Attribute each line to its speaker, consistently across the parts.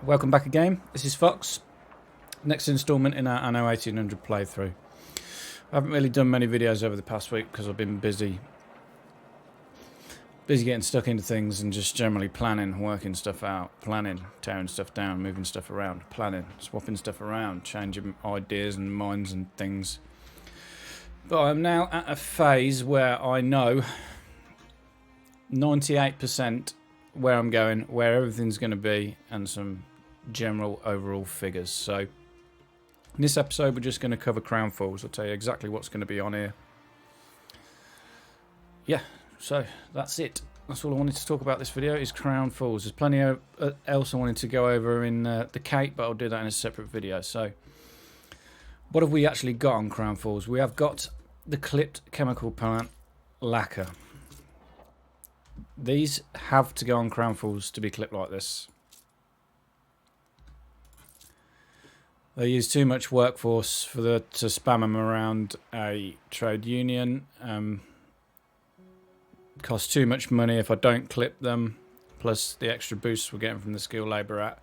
Speaker 1: Welcome back again. This is Fox. Next instalment in our Anno 1800 playthrough. I haven't really done many videos over the past week because I've been busy getting stuck into things and just generally planning, working stuff out, planning, tearing stuff down, moving stuff around, planning, swapping stuff around, changing ideas and minds and things. But I'm now at a phase where I know 98% where I'm going, where everything's going to be, and some general overall figures. So in this episode we're just going to cover crown falls. I'll tell you exactly what's going to be on here. Yeah, so that's it. That's all I wanted to talk about this video is crown falls. There's plenty of else I wanted to go over in the Cape, but I'll do that in a separate video. So what have we actually got on crown falls? We have got the clipped chemical plant Lacquer. These have to go on crown falls to be clipped like this. They use too much workforce to spam them around a trade union. Costs too much money if I don't clip them, plus the extra boosts we're getting from the skilled labour at.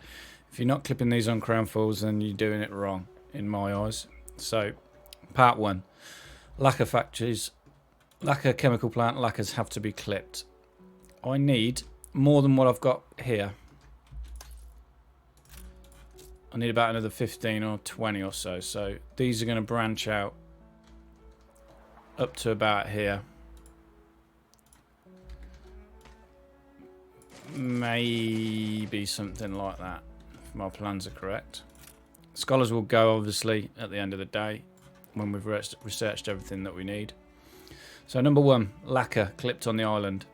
Speaker 1: If you're not clipping these on crown falls, then you're doing it wrong in my eyes. So part one, lacquer factories, lacquer chemical plant lacquers have to be clipped. I need more than what I've got here. I need about another 15 or 20 or so. So these are going to branch out up to about here. Maybe something like that, if my plans are correct. Scholars will go, obviously, at the end of the day, when we've researched everything that we need. So number one, lacquer clipped on the island.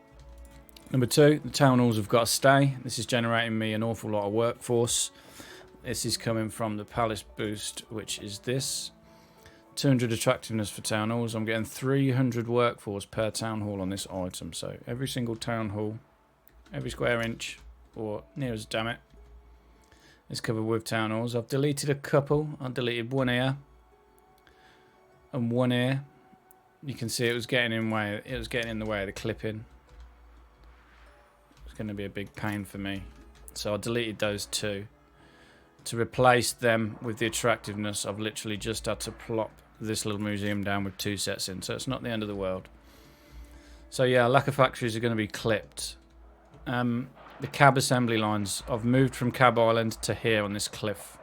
Speaker 1: Number two, the town halls have got to stay. This is generating me an awful lot of workforce. This is coming from the palace boost, which is this. 200 attractiveness for town halls. I'm getting 300 workforce per town hall on this item. So every single town hall, every square inch, or near as damn it, is covered with town halls. I've deleted a couple. I deleted one here and one here. You can see it was getting in the way of the clipping. It's going to be a big pain for me. So I deleted those two. To replace them with the attractiveness, I've literally just had to plop this little museum down with two sets in. So it's not the end of the world. So yeah, lacquer factories are going to be clipped. The cab assembly lines, I've moved from Cab Island to here on this cliff.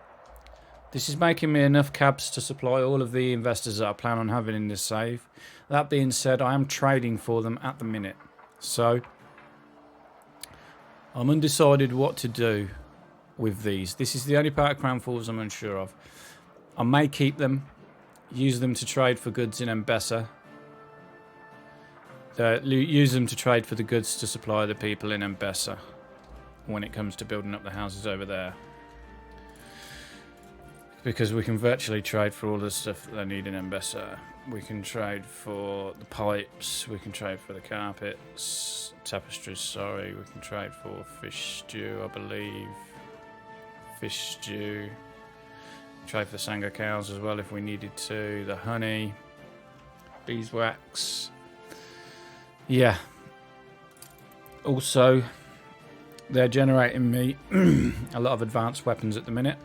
Speaker 1: This is making me enough cabs to supply all of the investors that I plan on having in this save. That being said, I am trading for them at the minute. So I'm undecided what to do with these. This is the only part of crown falls I'm unsure of. I may keep them, use them to trade for goods in Mbessa. Use them to trade for the goods to supply the people in Mbessa when it comes to building up the houses over there. Because we can virtually trade for all the stuff that they need in Mbessa. We can trade for the pipes, we can trade for the carpets, tapestries, sorry. We can trade for fish stew, I believe. Fish stew. Trade for Sangha cows as well if we needed to. The honey. Beeswax. Yeah. Also, they're generating me a lot of advanced weapons at the minute.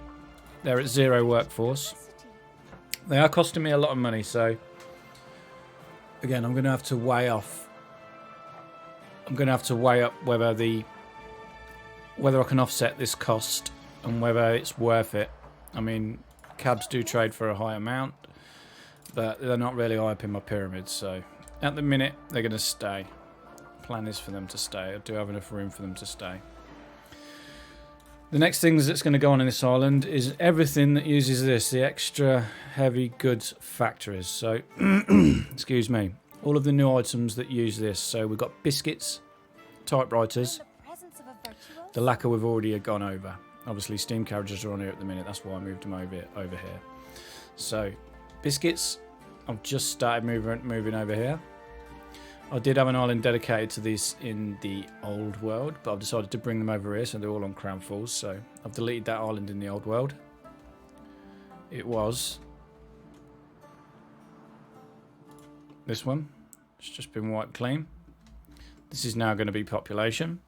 Speaker 1: They're at 0 workforce. They are costing me a lot of money, so again, I'm going to have to weigh up whether I can offset this cost and whether it's worth it. I mean, cabs do trade for a high amount, but they're not really high up in my pyramid, so at the minute, they're going to stay. Plan is for them to stay. I do have enough room for them to stay. The next things that's going to go on in this island is everything that uses this, the extra heavy goods factories. So, excuse me, all of the new items that use this. So we've got biscuits, typewriters. The lacquer we've already gone over. Obviously, steam carriages are on here at the minute. That's why I moved them over here. So, biscuits. I've just started moving over here. I did have an island dedicated to these in the old world, but I've decided to bring them over here, so they're all on crown falls. So I've deleted that island in the old world. It was this one. It's just been wiped clean. This is now going to be population.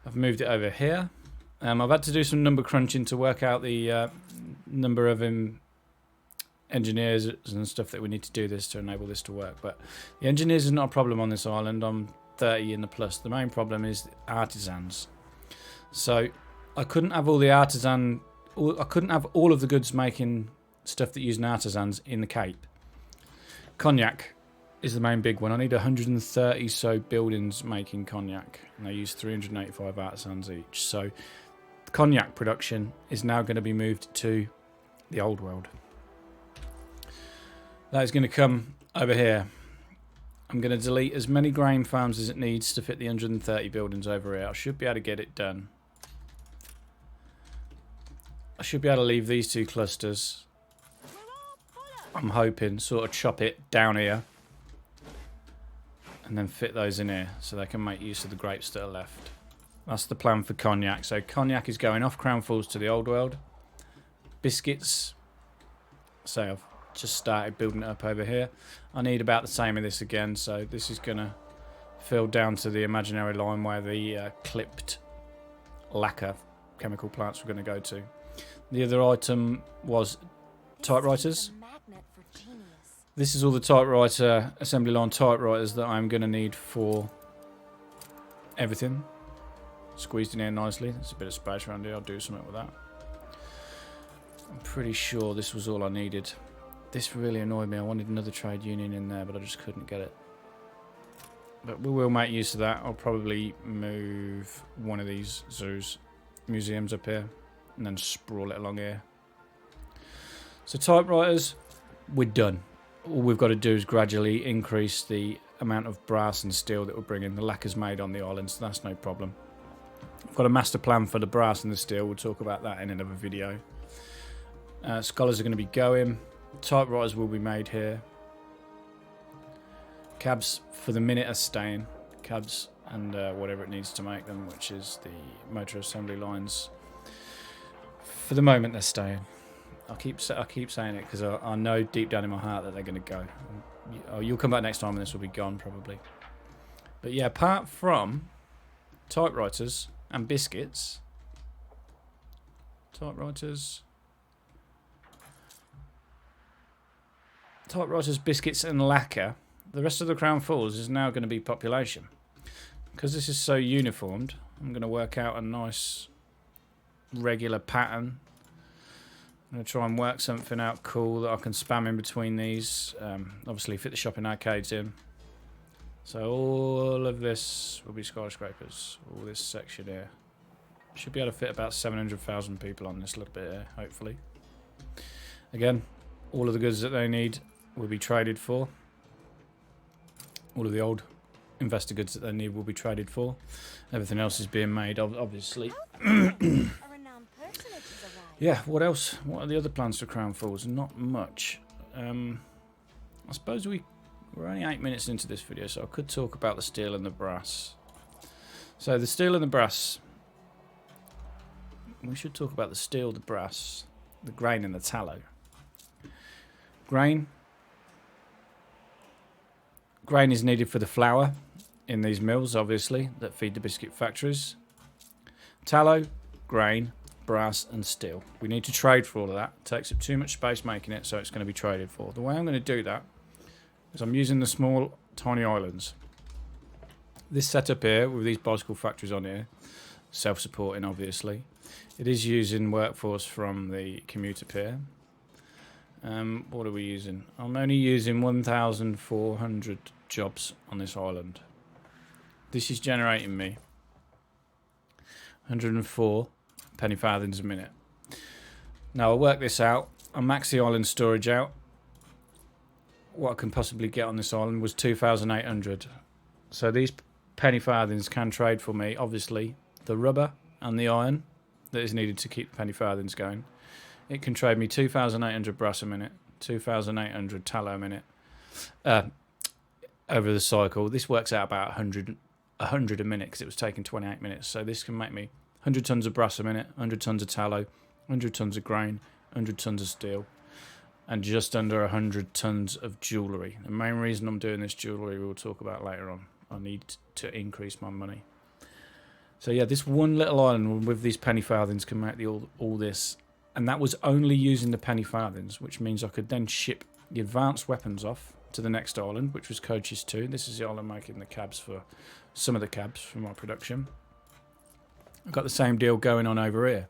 Speaker 1: I've moved it over here. I've had to do some number crunching to work out the number of engineers and stuff that we need to do this to enable this to work. But the engineers is not a problem on this island. I'm 30 in the plus. The main problem is the artisans. So I couldn't have all the I couldn't have all of the goods making stuff that using artisans in the Cape. Cognac is the main big one. I need 130 so buildings making cognac, and they use 385 artisans each. So the cognac production is now going to be moved to the old world. That is going to come over here. I'm going to delete as many grain farms as it needs to fit the 130 buildings over here. I should be able to get it done. I should be able to leave these two clusters. I'm hoping, sort of chop it down here and then fit those in here so they can make use of the grapes that are left. That's the plan for cognac. So cognac is going off Crown Falls to the old world. Biscuits, so I've just started building it up over here. I need about the same of this again, so this is going to fill down to the imaginary line where the clipped lacquer chemical plants were going to go to. The other item was typewriters. This is all the typewriter assembly line typewriters that I'm going to need for everything. Squeezed in here nicely. There's a bit of space around here. I'll do something with that. I'm pretty sure this was all I needed. This really annoyed me. I wanted another trade union in there, but I just couldn't get it. But we will make use of that. I'll probably move one of these museums up here and then sprawl it along here. So typewriters, we're done. All we've got to do is gradually increase the amount of brass and steel that we're bringing. The lacquer's made on the island, so that's no problem. I've got a master plan for the brass and the steel. We'll talk about that in another video. Scholars are going to be going. Typewriters will be made here. Cabs for the minute are staying. Cabs and whatever it needs to make them, which is the motor assembly lines. For the moment, they're staying. I keep saying it because I know deep down in my heart that they're going to go. You'll come back next time and this will be gone probably. But yeah, apart from typewriters and biscuits, typewriters, biscuits and lacquer, the rest of the Crown Falls is now going to be population. Because this is so uniformed, I'm going to work out a nice regular pattern. I'm going to try and work something out cool that I can spam in between these. Obviously fit the shopping arcades in. So all of this will be skyscrapers. All this section here. Should be able to fit about 700,000 people on this little bit here, hopefully. Again, all of the goods that they need will be traded for. All of the old investor goods that they need will be traded for. Everything else is being made, obviously. Yeah, what else? What are the other plans for Crown Falls? Not much. I suppose we're only 8 minutes into this video, so I could talk about the steel and the brass. So the steel and the brass. We should talk about the steel, the brass, the grain and the tallow. Grain is needed for the flour in these mills, obviously, that feed the biscuit factories. Tallow, grain, brass and steel. We need to trade for all of that. It takes up too much space making it, so it's going to be traded for. The way I'm going to do that is I'm using the small, tiny islands. This setup here, with these bicycle factories on here, self-supporting obviously. It is using workforce from the commuter pier. What are we using? I'm only using 1,400 jobs on this island. This is generating me 104 penny farthings a minute. Now I'll work this out. I'll max the island storage out. What I can possibly get on this island was 2,800. So these penny farthings can trade for me, obviously, the rubber and the iron that is needed to keep the penny farthings going. It can trade me 2,800 brass a minute, 2,800 tallow a minute over the cycle. This works out about 100 a minute because it was taking 28 minutes. So this can make me 100 tons of brass a minute, 100 tons of tallow, 100 tons of grain, 100 tons of steel, and just under 100 tons of jewellery. The main reason I'm doing this jewellery we'll talk about later on. I need to increase my money. So yeah, this one little island with these penny farthings can make all this. And that was only using the penny farthings, which means I could then ship the advanced weapons off to the next island, which was Coaches 2. This is the island making the cabs for some of the cabs for my production. I've got the same deal going on over here.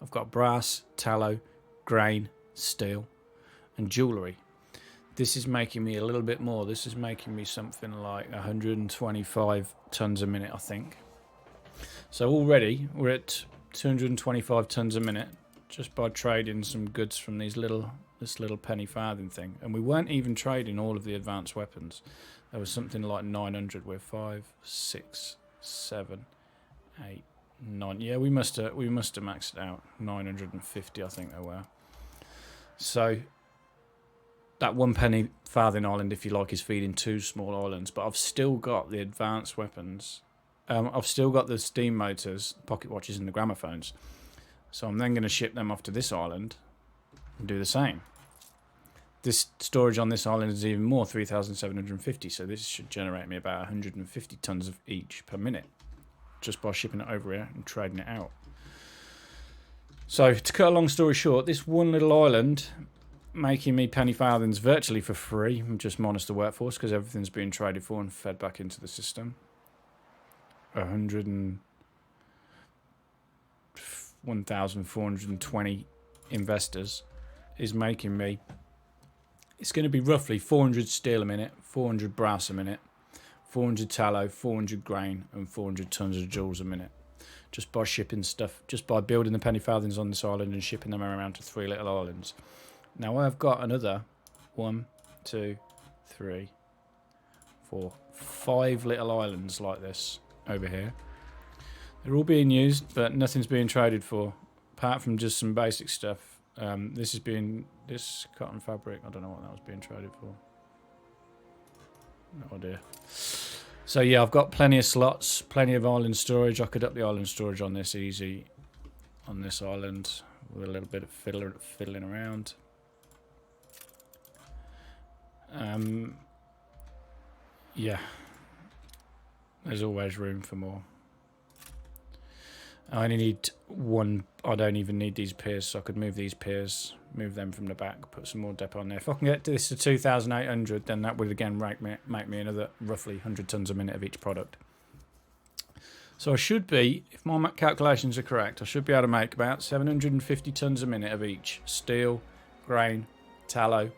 Speaker 1: I've got brass, tallow, grain, steel, and jewellery. This is making me a little bit more. This is making me something like 125 tons a minute, I think. So already we're at 225 tons a minute just by trading some goods from this little penny farthing thing. And we weren't even trading all of the advanced weapons. There was something like 900 with 5, 6, 7, 8, 9. Yeah, we must have maxed it out. 950, I think there were. So that one penny farthing island, if you like, is feeding 2 small islands. But I've still got the advanced weapons. I've still got the steam motors, pocket watches, and the gramophones. So I'm then going to ship them off to this island and do the same. This storage on this island is even more, 3,750. So this should generate me about 150 tons of each per minute, just by shipping it over here and trading it out. So to cut a long story short, this one little island making me penny farthings virtually for free, just minus the workforce, because everything's being traded for and fed back into the system. 1,420 investors is making me, it's going to be roughly 400 steel a minute, 400 brass a minute, 400 tallow, 400 grain, and 400 tons of jewels a minute, just by shipping stuff, just by building the penny farthings on this island and shipping them around to 3 little islands. Now I've got another 1, 2, 3, 4, 5 little islands like this over here. They're all being used, but nothing's being traded for, apart from just some basic stuff. This cotton fabric, I don't know what that was being traded for. No idea. So yeah, I've got plenty of slots, plenty of island storage. I could up the island storage on this easy, on this island, with a little bit of fiddling around. Yeah, there's always room for more. I only need one. I don't even need these piers, so I could move these piers, move them from the back, put some more depot on there. If I can get this to 2,800, then that would again make me another roughly 100 tons a minute of each product. So I should be, if my calculations are correct, I should be able to make about 750 tons a minute of each: steel, grain, tallow,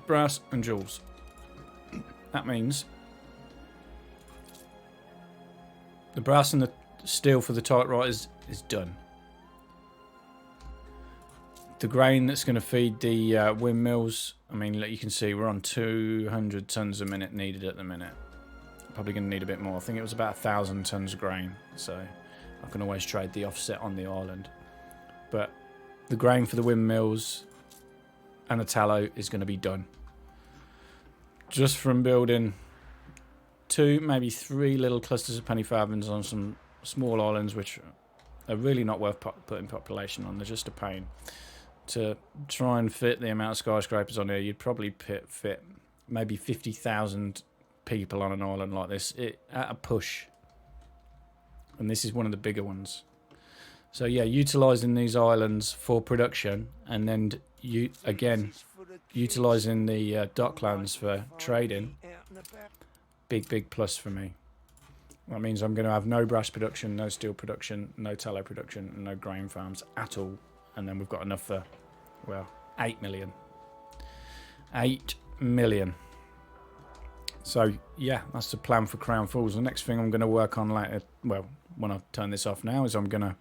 Speaker 1: brass and jewels. That means the brass and the steel for the typewriters is done. The grain that's going to feed the windmills, I mean, you can see we're on 200 tons a minute needed at the minute. Probably going to need a bit more. I think it was about 1,000 tons of grain, so I can always trade the offset on the island. But the grain for the windmills and the tallow is going to be done. Just from building 2, maybe 3 little clusters of penny farthings on some small islands, which are really not worth putting population on. They're just a pain. To try and fit the amount of skyscrapers on here, you'd probably fit maybe 50,000 people on an island like this at a push. And this is one of the bigger ones. So yeah, utilising these islands for production, and then utilising the Docklands for trading, big plus for me. That means I'm going to have no brass production, no steel production, no tallow production, and no grain farms at all. And then we've got enough for, well, 8 million. 8 million. So yeah, that's the plan for Crown Falls. The next thing I'm going to work on later, well, when I turn this off now, is I'm going to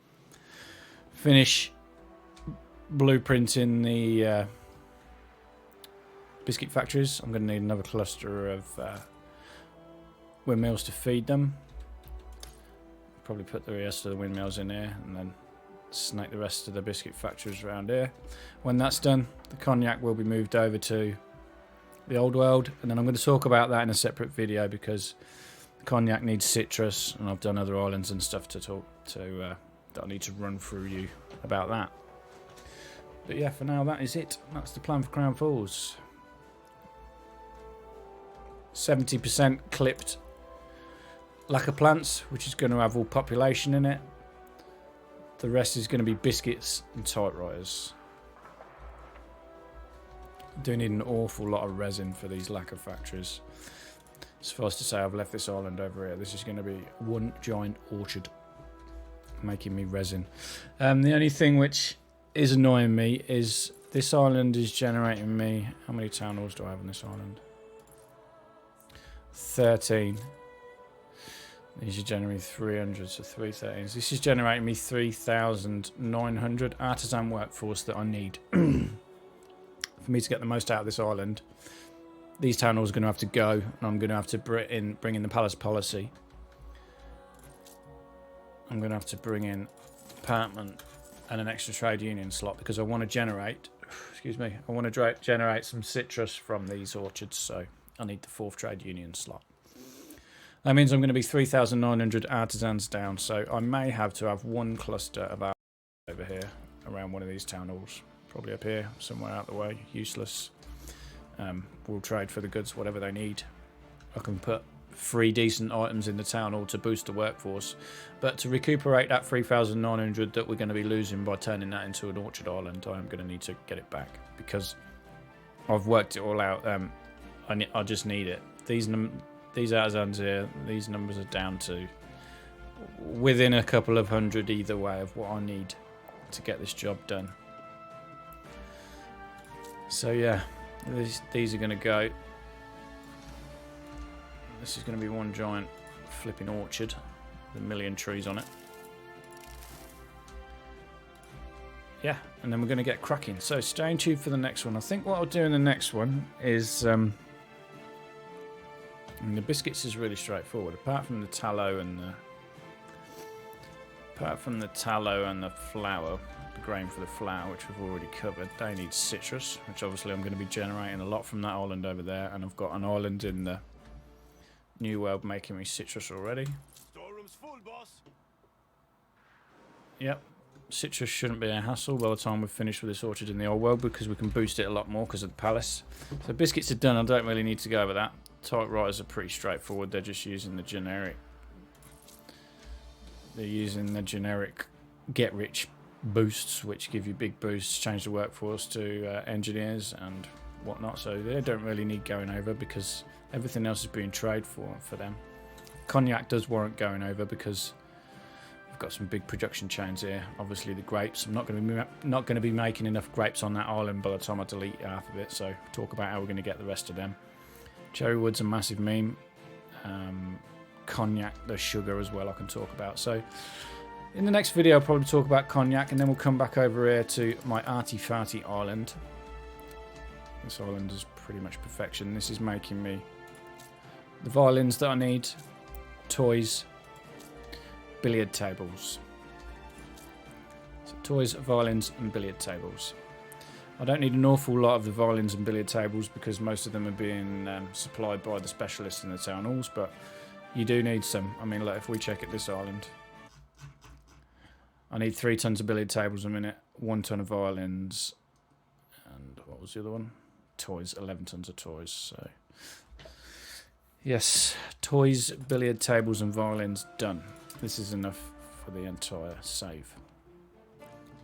Speaker 1: finish blueprinting the biscuit factories. I'm going to need another cluster of windmills to feed them. Probably put the rest of the windmills in here and then snake the rest of the biscuit factories around here. When that's done, the cognac will be moved over to the old world, and then I'm going to talk about that in a separate video, because the cognac needs citrus, and I've done other islands and stuff that I need to run through you about that. But yeah, for now that is it. That's the plan for Crown Falls. 70% clipped lacquer plants, which is going to have all population in it. The rest is going to be biscuits and typewriters. I do need an awful lot of resin for these lacquer factories. Suffice to say, I've left this island over here. This is going to be one giant orchard, making me resin. The only thing which is annoying me is this island is generating me... How many town halls do I have on this island? 13. These are generating 300, so 313. This is generating me 3,900 artisan workforce that I need for me to get the most out of this island. These town halls are going to have to go, and I'm going to have to bring in the palace policy. I'm going to have to bring in apartment and an extra trade union slot because I want to generate, excuse me, I want to generate some citrus from these orchards, so I need the 4th trade union slot. That means I'm going to be 3,900 artisans down, so I may have to have one cluster of artisans over here around one of these town halls. Probably up here, somewhere out the way, useless. We'll trade for the goods, whatever they need. I can put 3 decent items in the town hall to boost the workforce, but to recuperate that 3,900 that we're going to be losing by turning that into an orchard island, I am going to need to get it back because I've worked it all out. I just need it. These artisans here, these numbers are down to within a couple of hundred either way of what I need to get this job done. So yeah, these are going to go. This is going to be one giant flipping orchard with 1,000,000 trees on it. Yeah, and then we're going to get cracking. So stay tuned for the next one. I think what I'll do in the next one is... I mean, the biscuits is really straightforward. Apart from the tallow and the flour, the grain for the flour, which we've already covered, they need citrus, which obviously I'm going to be generating a lot from that island over there, and I've got an island in the New World making me citrus already.
Speaker 2: Storeroom's full, boss.
Speaker 1: Yep, citrus shouldn't be a hassle by the time we've finished with this orchard in the Old World because we can boost it a lot more because of the palace. So biscuits are done. I don't really need to go over that. Typewriters are pretty straightforward. They're just using the generic. They're using the generic get-rich boosts, which give you big boosts, change the workforce to engineers and whatnot. So they don't really need going over because everything else is being traded for them. Cognac does warrant going over because I've got some big production chains here. Obviously the grapes. I'm not going to be making enough grapes on that island by the time I delete half of it. So talk about how we're going to get the rest of them. Cherry wood's a massive meme. Cognac, there's sugar as well I can talk about. So in the next video I'll probably talk about cognac, and then we'll come back over here to my arty farty island. This island is pretty much perfection. This is making me the violins that I need, toys, billiard tables. So toys, violins and billiard tables. I don't need an awful lot of the violins and billiard tables because most of them are being supplied by the specialists in the town halls, but you do need some. I mean, look, if we check at this island, I need 3 tons of billiard tables a minute, 1 ton of violins, and what was the other one? Toys, 11 tons of toys. So yes, toys, billiard tables and violins done. This is enough for the entire save.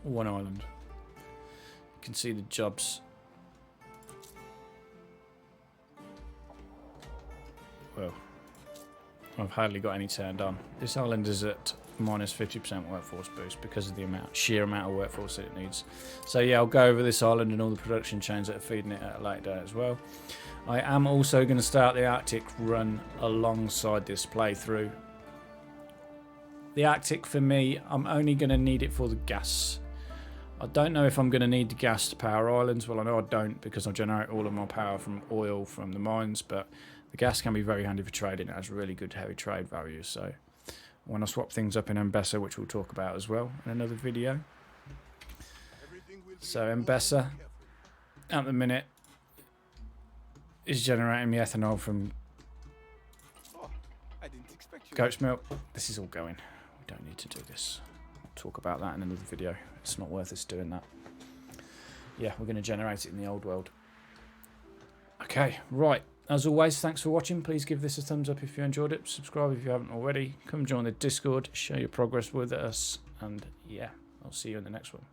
Speaker 1: One island. You can see the jobs. Well, I've hardly got any turned on. This island is at minus 50% workforce boost because of the sheer amount of workforce that it needs. So yeah, I'll go over this island and all the production chains that are feeding it at a later date as well. I am also going to start the Arctic run alongside this playthrough. The Arctic for me, I'm only going to need it for the gas. I don't know if I'm going to need the gas to power islands. Well, I know I don't because I generate all of my power from oil from the mines, but the gas can be very handy for trading. It has really good heavy trade value. So when I swap things up in Mbessa, which we'll talk about as well in another video. So Mbessa, at the minute, is generating me ethanol from goat's milk. This is all going. We don't need to do this. I'll talk about that in another video. It's not worth us doing that. Yeah, we're going to generate it in the Old World. Okay, right. As always, thanks for watching. Please give this a thumbs up if you enjoyed it. Subscribe if you haven't already. Come join the Discord, share your progress with us, and yeah, I'll see you in the next one.